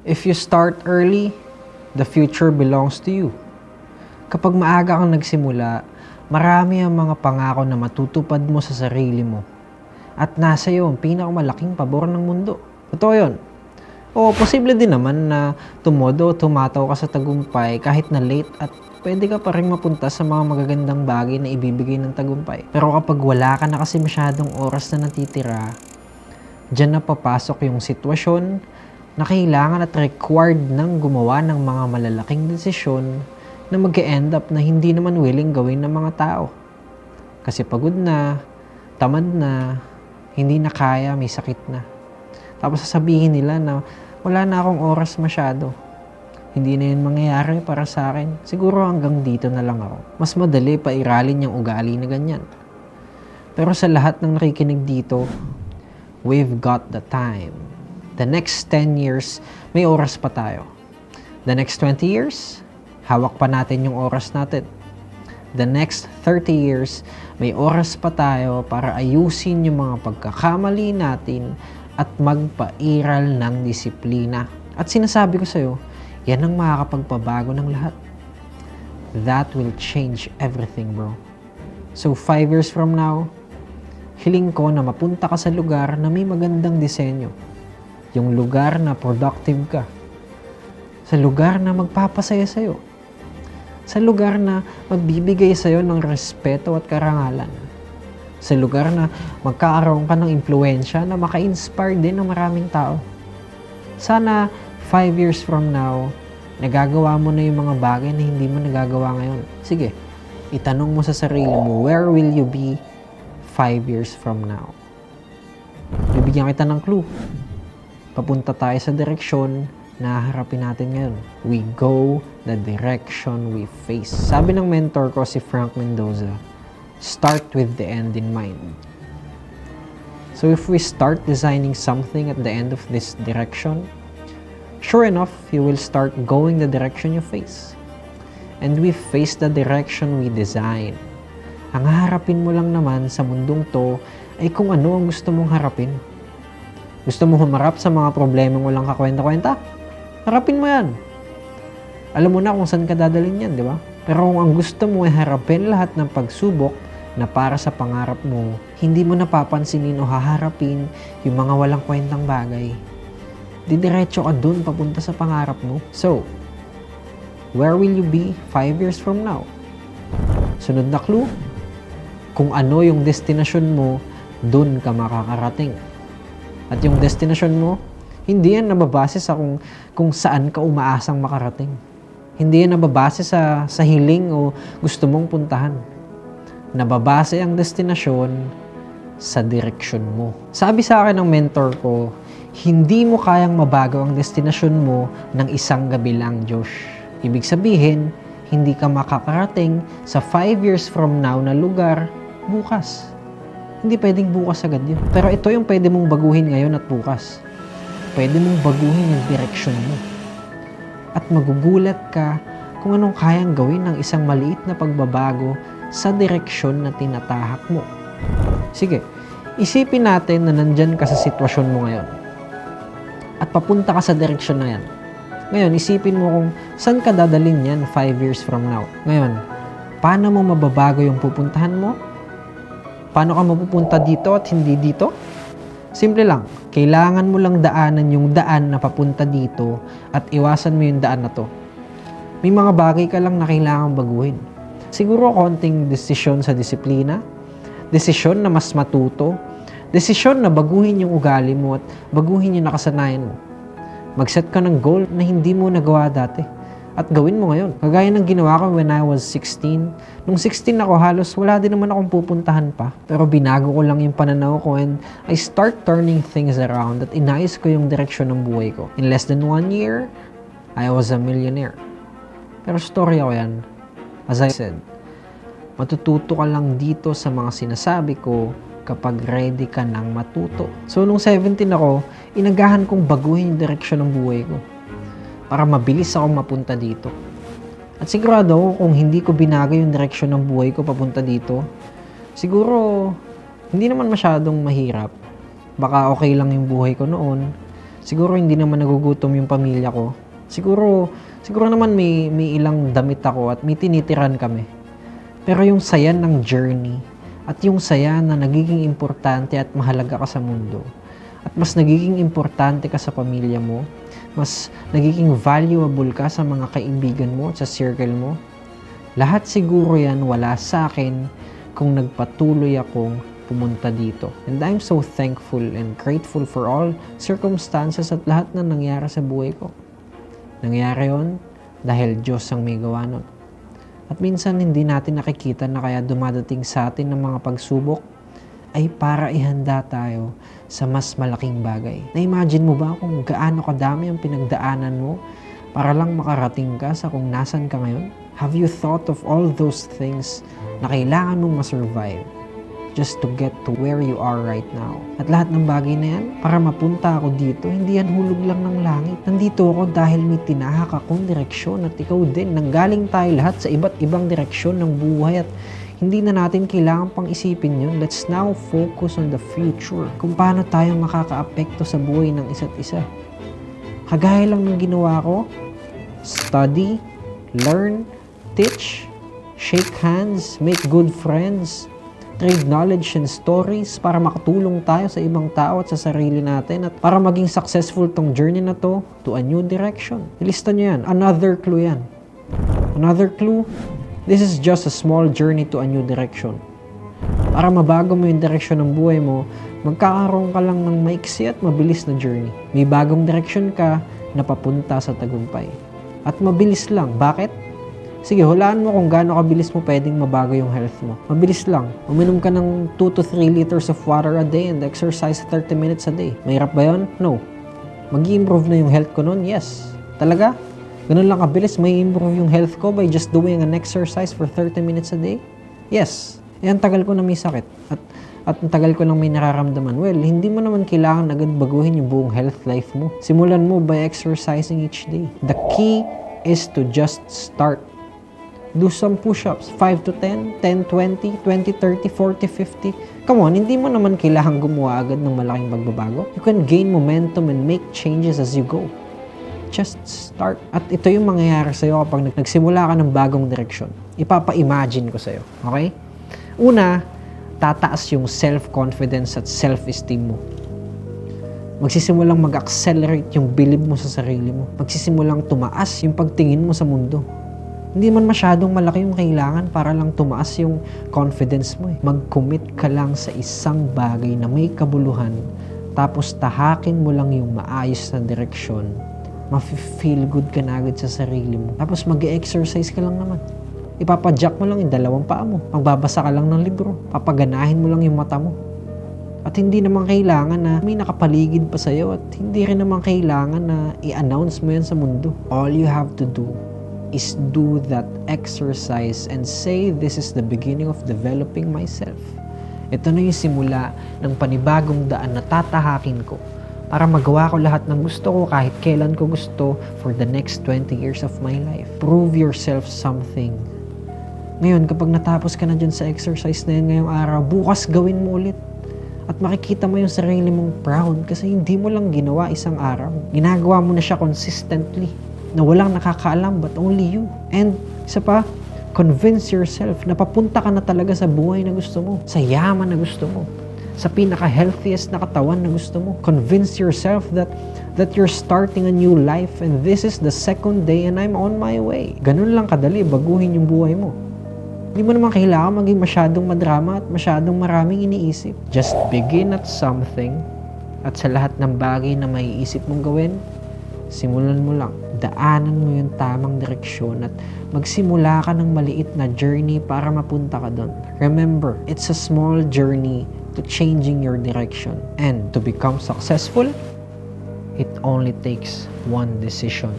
If you start early, the future belongs to you. Kapag maaga kang nagsimula, marami ang mga pangako na matutupad mo sa sarili mo. At nasa iyo ang pinakamalaking pabor ng mundo. Totoo yun. O posible din naman na tumataw ka sa tagumpay kahit na late at pwede ka pa rin mapunta sa mga magagandang bagay na ibibigay ng tagumpay. Pero kapag wala ka na kasi masyadong oras na natitira, dyan na papasok yung sitwasyon na kailangan at required ng gumawa ng mga malalaking desisyon na mag-e-end up na hindi naman willing gawin ng mga tao. Kasi pagod na, tamad na, hindi na kaya, may sakit na. Tapos sasabihin nila na wala na akong oras masyado. Hindi na yun mangyayari para sa akin. Siguro hanggang dito na lang ako. Mas madali pa iralin yung ugali na ganyan. Pero sa lahat ng nakikinig dito, we've got the time. The next 10 years, may oras pa tayo. The next 20 years, hawak pa natin yung oras natin. The next 30 years, may oras pa tayo para ayusin yung mga pagkakamali natin at magpairal ng disiplina. At sinasabi ko sa'yo, yan ang makakapagpabago ng lahat. That will change everything, bro. So 5 years from now, hiling ko na mapunta ka sa lugar na may magandang disenyo. Yung lugar na productive ka. Sa lugar na magpapasaya sa'yo. Sa lugar na magbibigay sa'yo ng respeto at karangalan. Sa lugar na magkakaroon ka ng impluensya na maka-inspire din ng maraming tao. Sana 5 years from now, nagagawa mo na yung mga bagay na hindi mo nagagawa ngayon. Sige, itanong mo sa sarili mo, where will you be 5 years from now? Bibigyan kita ng clue. Papunta tayo sa direksyon na harapin natin ngayon. We go the direction we face. Sabi ng mentor ko si Frank Mendoza, start with the end in mind. So if we start designing something at the end of this direction, sure enough, you will start going the direction you face. And we face the direction we design. Ang harapin mo lang naman sa mundong to ay kung ano ang gusto mong harapin. Gusto mo humarap sa mga problemang walang kakwenta-kwenta? Harapin mo yan. Alam mo na kung saan ka dadalhin yan, di ba? Pero kung ang gusto mo ay harapin lahat ng pagsubok na para sa pangarap mo, hindi mo napapansinin o haharapin yung mga walang kwentang bagay. Didiretso ka dun papunta sa pangarap mo. So, where will you be 5 years from now? Sunod na clue, kung ano yung destinasyon mo, dun ka makakarating. At yung destinasyon mo, hindi yan nababase sa kung saan ka umaasang makarating. Hindi yan nababase sa hiling o gusto mong puntahan. Nababase ang destinasyon sa direksyon mo. Sabi sa akin ng mentor ko, hindi mo kayang mabago ang destinasyon mo ng isang gabi lang, Josh. Ibig sabihin, hindi ka makakarating sa 5 years from now na lugar bukas. Hindi pwedeng bukas agad yun. Pero ito yung pwede mong baguhin ngayon at bukas. Pwede mong baguhin yung direksyon mo. At magugulat ka kung anong kayang gawin ng isang maliit na pagbabago sa direksyon na tinatahak mo. Sige, isipin natin na nandyan ka sa sitwasyon mo ngayon. At papunta ka sa direksyon na yan. Ngayon, isipin mo kung saan ka dadalhin yan 5 years from now. Ngayon, paano mo mababago yung pupuntahan mo? Paano ka mapupunta dito at hindi dito? Simple lang. Kailangan mo lang daanan yung daan na papunta dito at iwasan mo yung daan na to. May mga bagay ka lang na kailangan baguhin. Siguro konting desisyon sa disiplina, desisyon na mas matuto, desisyon na baguhin yung ugali mo at baguhin yung nakasanayan mo. Mag-set ka ng goal na hindi mo nagawa dati at gawin mo ngayon. Kagaya ng ginawa ko when I was 16. Nung 16 ako, halos wala din naman akong pupuntahan pa. Pero binago ko lang yung pananaw ko and I start turning things around at inayos ko yung direksyon ng buhay ko. In less than 1 year, I was a millionaire. Pero story ako yan. As I said, matututo ka lang dito sa mga sinasabi ko kapag ready ka nang matuto. So nung 17 ako, inagahan kong baguhin yung direksyon ng buhay ko para mabilis akong mapunta dito. At sigurado ako kung hindi ko binago yung direksyon ng buhay ko papunta dito, siguro hindi naman masyadong mahirap. Baka okay lang yung buhay ko noon. Siguro hindi naman nagugutom yung pamilya ko. Siguro naman may ilang damit ako at may tinitiran kami. Pero yung saya ng journey at yung saya na nagiging importante at mahalaga ka sa mundo at mas nagiging importante ka sa pamilya mo, mas nagiging valuable ka sa mga kaibigan mo at sa circle mo, lahat siguro yan wala sa akin kung nagpatuloy akong pumunta dito. And I'm so thankful and grateful for all circumstances at lahat na nangyari sa buhay ko. Nangyari yon dahil Diyos ang may gawa nun. At minsan hindi natin nakikita na kaya dumadating sa atin ng mga pagsubok ay para ihanda tayo sa mas malaking bagay. Na-imagine mo ba kung gaano kadami ang pinagdaanan mo para lang makarating ka sa kung nasan ka ngayon? Have you thought of all those things na kailangan mong ma-survive just to get to where you are right now? At lahat ng bagay na yan, para mapunta ako dito, hindi yan hulog lang ng langit. Nandito ako dahil may tinahak akong direksyon at ikaw din. Nanggaling tayo lahat sa iba't ibang direksyon ng buhay at hindi na natin kailangan pang isipin yun. Let's now focus on the future. Kung paano tayo makakaapekto sa buhay ng isa't isa. Kagaya lang ng ginawa ko, study, learn, teach, shake hands, make good friends, trade knowledge and stories para makatulong tayo sa ibang tao at sa sarili natin at para maging successful tong journey na to a new direction. Ilista nyo yan. Another clue yan. Another clue, this is just a small journey to a new direction. Para mabago mo yung direksyon ng buhay mo, magkakaroon ka lang ng maiksi at mabilis na journey. May bagong direksyon ka na papunta sa tagumpay. At mabilis lang. Bakit? Sige, hulaan mo kung gaano kabilis mo pwedeng mabago yung health mo. Mabilis lang. Uminom ka ng 2 to 3 liters of water a day and exercise 30 minutes a day. Mahirap ba yun? No. Mag-i-improve na yung health ko nun? Yes. Talaga? Ganun lang kabilis, may improve yung health ko by just doing an exercise for 30 minutes a day? Yes. Ang tagal ko na may sakit. At ang tagal ko nang may nararamdaman. Well, hindi mo naman kailangan agad baguhin yung buong health life mo. Simulan mo by exercising each day. The key is to just start. Do some push-ups, 5 to 10, 10, 20, 20, 30, 40, 50. Come on, hindi mo naman kailangan gumawa agad ng malaking pagbabago. You can gain momentum and make changes as you go. Just start. At ito yung mangyayari sa'yo kapag nagsimula ka ng bagong direksyon. Ipapa-imagine ko sa'yo. Okay? Una, tataas yung self-confidence at self-esteem mo. Magsisimulang mag-accelerate yung bilib mo sa sarili mo. Magsisimulang tumaas yung pagtingin mo sa mundo. Hindi man masyadong malaki yung kailangan para lang tumaas yung confidence mo. Mag-commit ka lang sa isang bagay na may kabuluhan, tapos tahakin mo lang yung maayos na direksyon. Ma-feel good ka na agad sa sarili mo. Tapos mag-exercise ka lang naman. Ipapadyak mo lang yung 2 paa mo. Magbabasa ka lang ng libro. Papaganahin mo lang yung mata mo. At hindi naman kailangan na may nakapaligid pa sa'yo at hindi rin naman kailangan na i-announce mo yan sa mundo. All you have to do is do that exercise and say, this is the beginning of developing myself. Ito na yung simula ng panibagong daan na tatahakin ko para magawa ko lahat ng gusto ko kahit kailan ko gusto for the next 20 years of my life. Prove yourself something. Ngayon, kapag natapos ka na dyan sa exercise na yun ngayong araw, bukas gawin mo ulit. At makikita mo yung sarili mong proud kasi hindi mo lang ginawa isang araw. Ginagawa mo na siya consistently. Na walang nakakaalam but only you. And isa pa, convince yourself na papunta ka na talaga sa buhay na gusto mo, sa yaman na gusto mo, sa pinaka-healthiest na katawan na gusto mo. Convince yourself that you're starting a new life and this is the 2nd day and I'm on my way. Ganun lang kadali, baguhin yung buhay mo. Hindi mo naman kailangan maging masyadong madrama at masyadong maraming iniisip. Just begin at something at sa lahat ng bagay na maiisip mong gawin, simulan mo lang. Daanan mo yung tamang direksyon at magsimula ka ng maliit na journey para mapunta ka doon. Remember, it's a small journey to changing your direction. And to become successful, it only takes one decision.